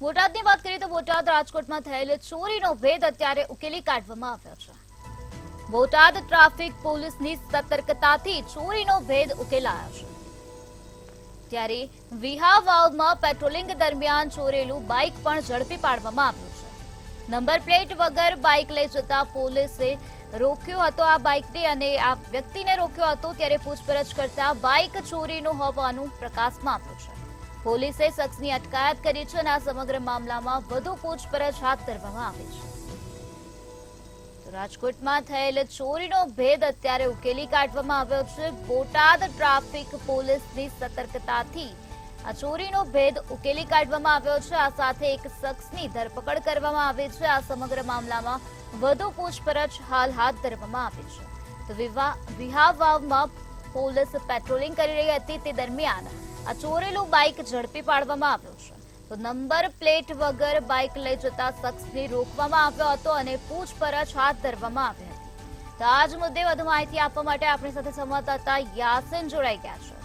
બોટાદની વાત કરીએ તો બોટાદ રાજકોટમાં થયેલ ચોરીનો ભેદ અત્યારે ઉકેલી કાઢવામાં આવ્યો છે. બોટાદ ટ્રાફિક પોલીસની સતર્કતાથી ચોરીનો ભેદ ઉકેલાયો છે. ત્યારે વિહા વાવમાં પેટ્રોલિંગ દરમિયાન ચોરેલું બાઇક પણ ઝડપી પાડવામાં આવ્યું છે. નંબર પ્લેટ વગર બાઇક લઈ જતા પોલીસે રોક્યો હતો આ બાઇકને અને આ વ્યક્તિને રોક્યો હતો. ત્યારે પૂછપરછ કરતા બાઇક ચોરીનું હોવાનું પ્રકાશમાં આવ્યું છે. પોલીસે શખ્સની અટકાયત કરી છે અને આ સમગ્ર મામલામાં વધુ પૂછપરછ હાથ ધરવામાં આવી છે. તો રાજકોટમાં થયેલ ચોરીનો ભેદ અત્યારે ઉકેલી કાઢવામાં આવ્યો છે. બોટાદ ટ્રાફિક પોલીસની સતર્કતાથી આ ચોરીનો ભેદ ઉકેલી કાઢવામાં આવ્યો છે. આ સાથે એક શખ્સની ધરપકડ કરવામાં આવી છે. આ સમગ્ર મામલામાં વધુ પૂછપરછ હાલ હાથ ધરવામાં આવી છે. તો વિહા વાવમાં પોલીસ પેટ્રોલિંગ કરી રહી હતી તે દરમિયાન આ ચોરેલું બાઇક ઝડપી પાડવામાં આવ્યું છે. તો નંબર પ્લેટ વગર બાઇક લઈ જતા શખ્સને રોકવામાં આવ્યો હતો અને પૂછપરછ હાથ ધરવામાં આવી હતી. તો આ જ મુદ્દે વધુ માહિતી આપવા માટે આપણી સાથે સંવાદદાતા યાસીન જોડાઈ ગયા છે.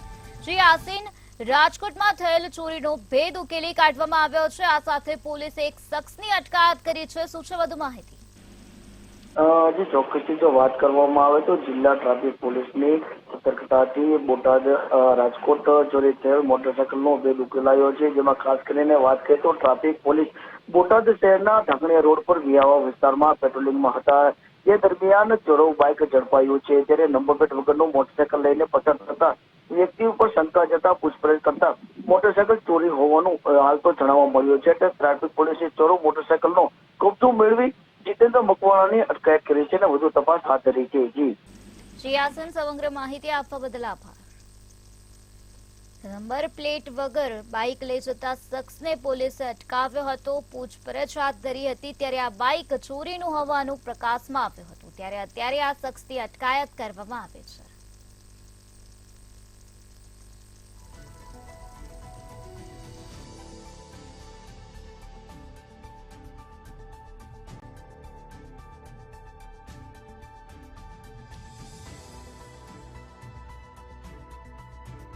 જી યાસીન, રાજકોટમાં થયેલ ચોરીનો ભેદ ઉકેલી કાઢવામાં આવ્યો છે. આ સાથે પોલીસે એક શખ્સની અટકાયત કરી છે. શું છે વધુ માહિતી? જી, ચોક્કસથી જો વાત કરવામાં આવે તો જિલ્લા ટ્રાફિક પોલીસની સતર્કતાથી બોટાદ રાજકોટ ચોરી થયેલ મોટરસાયકલનો ભેદ ઉકેલાયો છે. જેમાં ખાસ કરીને વાત કરીએ તો ટ્રાફિક પોલીસ બોટાદ શહેરના ઢાંકણીયા રોડ પર વિયાવા વિસ્તારમાં પેટ્રોલિંગમાં હતા. જે દરમિયાન ચોરો બાઇક ઝડપાયું છે. ત્યારે નંબર પ્લેટ વગરનું મોટરસાયકલ લઈને પસાર થતા વ્યક્તિ ઉપર શંકા જતા પૂછપરછ કરતા મોટરસાયકલ ચોરી હોવાનું હાલ તો જાણવા મળ્યું છે. ટ્રાફિક પોલીસે ચોરો મોટરસાયકલનો કબજો મેળવી જીતેન્દ્ર મકવાણાની અટકાયત કરી છે અને વધુ તપાસ હાથ ધરી છે. જી યાસીન, સમગ્ર માહિતી આપવા બદલ આભાર. નંબર પ્લેટ વગર બાઇક લઈ જતા શખ્સને પોલીસે અટકાવ્યો હતો, પૂછપરછ હાથ ધરી હતી. ત્યારે આ બાઇક ચોરીનું હોવાનું પ્રકાશમાં આવ્યું હતું. ત્યારે અત્યારે આ શખ્સની અટકાયત કરવામાં આવી છે.